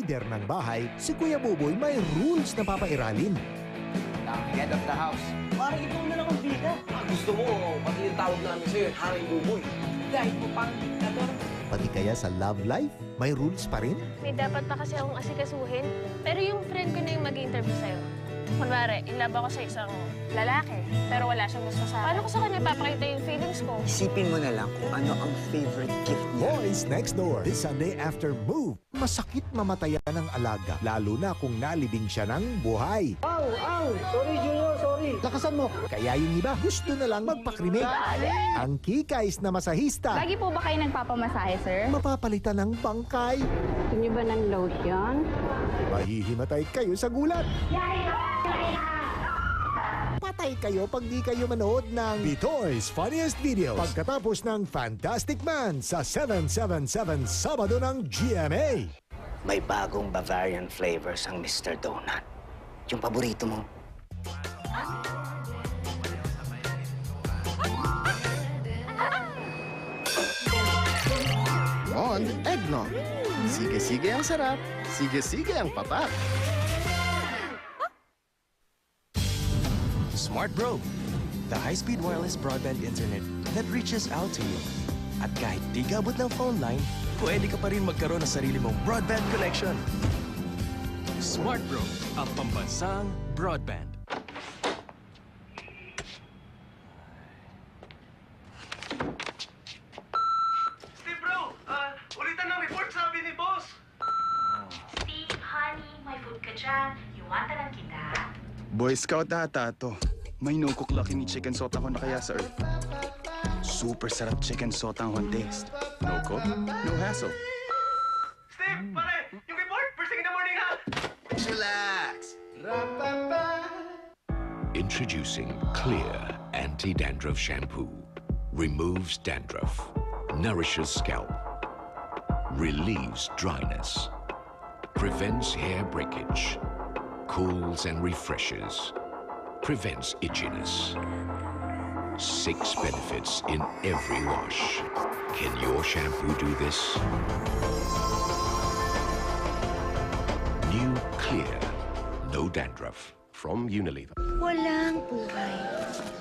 lider ng bahay, si Kuya Buboy may rules na papairalin. Head of the house. Parang ikaw na lang ang bida. Gusto mo, pati yung tawag namin sa'yo, Haring Buboy. Kahit mo pang diktador. Pati kaya sa love life, may rules pa rin? May dapat pa kasi akong asikasuhin. Pero yung friend ko na yung mag-interview sa'yo. Kunwari, in love ako sa isang lalaki, pero wala siyang gusto sa akin. Paano ko sa kanya papakita yung feelings ko? Isipin mo na lang kung ano ang favorite gift niya. Boys Next Door, this Sunday after Move. Masakit mamatayan ng alaga, lalo na kung nalibing siya ng buhay. Sorry, Junior, sorry. Lakasan mo. Kaya yung iba, gusto na lang magpakrimig. Ang kikais na masahista, Lagi po ba kayo nagpapamasahe, sir? mapapalitan ng bangkay. Gusto niyo ba ng lotion? Mahihimatay kayo sa gulat. Patay kayo pag di kayo manood ng Bitoy's Funniest Videos pagkatapos ng Fantastic Man sa 777 Sabado ng GMA. May bagong Bavarian flavors ang Mr. Donut. Yung paborito mo. On eggnog. Sige-sige ang sarap. Sige-sige ang patak. Smart Bro, the high-speed wireless broadband internet that reaches out to you. At kahit di ka abot ng phone line, pwede ka pa rin magkaroon ng sarili mong broadband connection. Smart Bro, ang pambansang broadband. Steve bro, ulitan ng report sabi ni boss. Steve, honey, may food ka dyan. Iwanta lang kita. Boy Scout ata to. May no-cook lucky ni chicken sotang na kaya sa earth. Super sarap chicken sotang taste. No cook, no hassle. Steve, pare, yung report, first thing in the morning ha. Relax. Introducing Clear Anti-Dandruff Shampoo. Removes dandruff. Nourishes scalp. Relieves dryness. Prevents hair breakage. Cools and refreshes. Prevents itchiness. 6 benefits in every wash. Can your shampoo do this? New Clear. No dandruff. From Unilever. Walang buhay.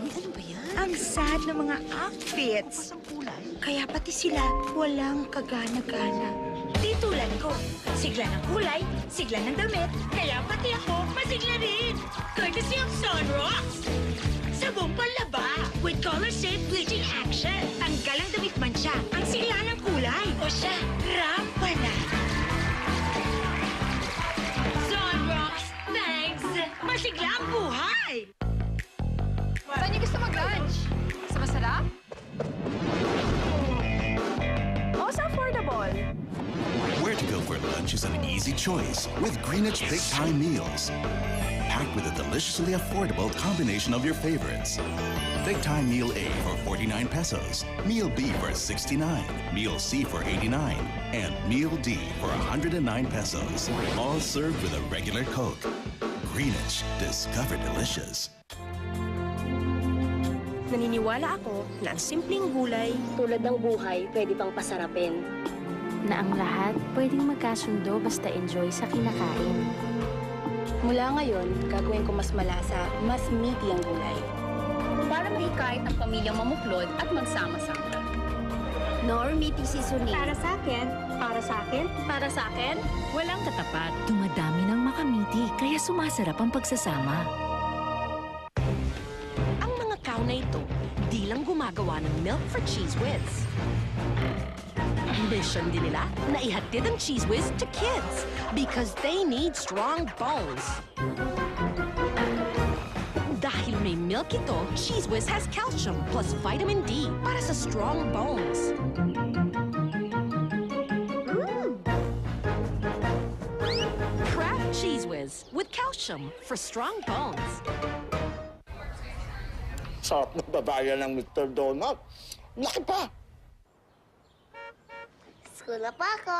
Ano ba yan? Ang sad ng mga outfits. Kaya pati sila walang kagana-gana. Di tulad ko. Sigla ng kulay, sigla ng damit, kaya pati ako masigla rin. Courtesy of Sunrocks. Sabong panlaba with color safe bleaching action. Tanggal ang damit mancha, ang sigla ng kulay. O siya, rampa na. Sunrocks, thanks. Masigla ang buhay. Saan niyo gusto mag-lunch? Sa masarap? O sa affordable? Where to go for lunch is an easy choice with Greenwich Big Time Meals. Packed with a deliciously affordable combination of your favorites. Big Time Meal A for 49 pesos, Meal B for 69, Meal C for 89, and Meal D for 109 pesos. All served with a regular Coke. Greenwich, discover delicious. Naniniwala ako na ang simpleng gulay tulad ng buhay pwede pang pasarapin. Na ang lahat pwedeng magkasundo basta enjoy sa kinakain. Mula ngayon, gagawin ko mas malasa, mas meaty ang gulay. Para mahikayat ang pamilyang mamuklod at magsama-sama. Nor meaty seasoning. Para sa akin, para sa akin, para sa akin, walang katapat. dumadami ng makamiti kaya sumasarap ang pagsasama. Ang mga cow na ito, di lang gumagawa ng milk for Cheese Whiz. Mission din nila na ihatid ang Cheese Whiz to kids because they need strong bones. Dahil may milk ito, Cheese Whiz has calcium plus vitamin D para sa strong bones. Kraft Cheese Whiz with calcium for strong bones. Sarap na babayan ng Mr. Donut. Laki pa. School na pa ako.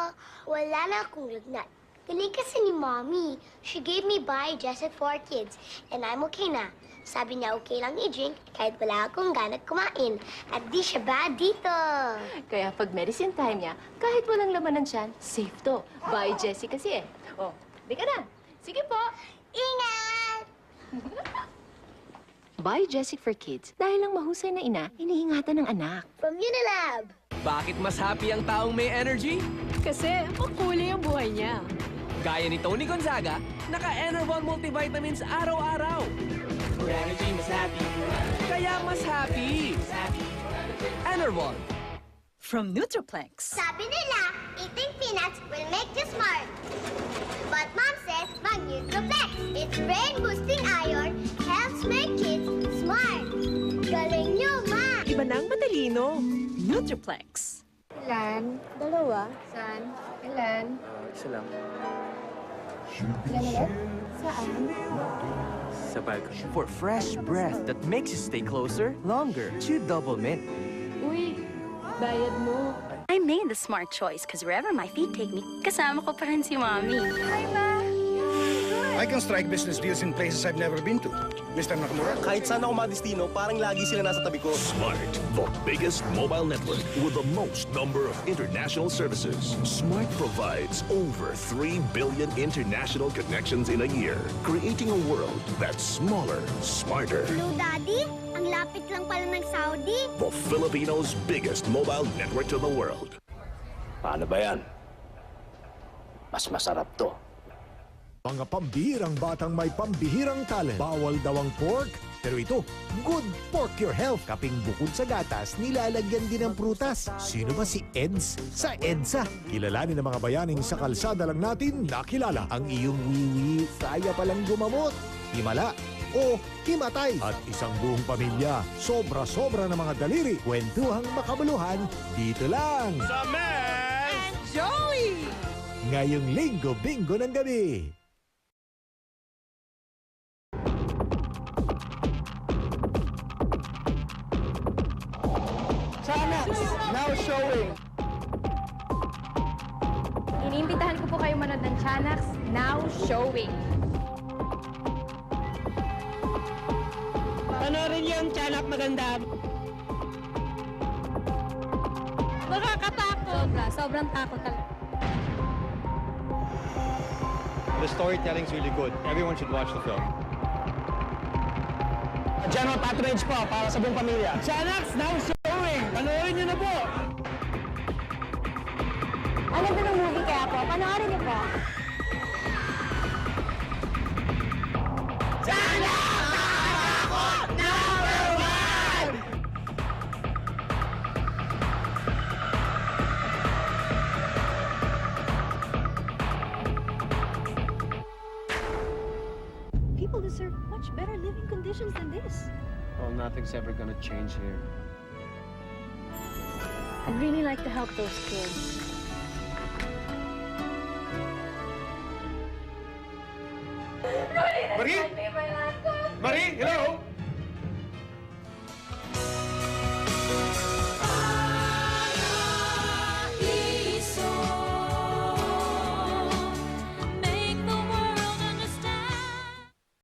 Wala na akong lagnat. Galing kasi ni Mommy. She gave me Biogesset for kids, and I'm okay na. Sabi niya okay lang i-drink kahit wala akong ganat kumain. At di siya bad dito. Kaya pag medicine time niya, kahit walang laman ng tiyan, safe to. Bye, Jessie kasi eh. Oh, di ka na. Sige po. Ingat! Bye, Jessie for Kids. Dahil lang mahusay na ina, iniingatan ng anak. From Unilab. Bakit mas happy ang taong may energy? Kasi makulay ang buhay niya. Gaya ni Tony Gonzaga, naka-Enervon multivitamins araw-araw. For energy, mas happy. Kaya mas happy. Enervon. From Nutroplex. Sabi nila, eating peanuts will make you smart. But Mom says, mag-Nutroplex. It's brain-boosting iron, helps make kids smart. Galing nyo, Ma! Iba nang matalino. Nutroplex. Ilan? Dalawa. Saan? Ilan? Isa lang. Ilan ulit? Saan? Sa balcony. For fresh breath that makes you stay closer, longer. Chew Double Mint. Uy, bayad mo. I made the smart choice because wherever my feet take me, kasama ko pa rin si Mommy. Hi, Ma. I can strike business deals in places I've never been to. Mr. Nakamura? Kahit saan ako madestino, parang lagi sila nasa tabi ko. Smart, the biggest mobile network with the most number of international services. Smart provides over 3 billion international connections in a year, creating a world that's smaller, smarter. Hello, Daddy? Ang lapit lang pala ng Saudi. The Filipinos' biggest mobile network to the world. Paano ba yan? Mas masarap to. Mga pambihirang batang may pambihirang talent. Bawal daw ang pork, pero ito, good pork your health. Kaping bukod sa gatas, nilalagyan din ng prutas. Sino ba si Eds? Sa EDSA. Kilalanin ng mga bayaning sa kalsada lang natin nakilala. Ang iyong wiwi, kaya palang gumamot. Himala o himatay. At isang buong pamilya, sobra-sobra ng mga daliri. Kwentuhang makabuluhan, dito lang. Sa Mess! Joey! Ngayong linggo, bingo ng gabi. Chanax, now showing. Iniimbitahan ko po kayo manood ng Chanax Now Showing. Panoorin yung Chanak maganda. Nakakatakot. Sobrang takot talaga. The storytelling's really good. Everyone should watch the film. General patronage po para sa buong pamilya. Chanax Now Showing! Panoorin niyo na po! Ano ba ng movie kaya po? Panoorin niyo po. People deserve much better living conditions than this. Well, nothing's ever gonna change here. I'd really like to help those kids. Marie? Marie, hello?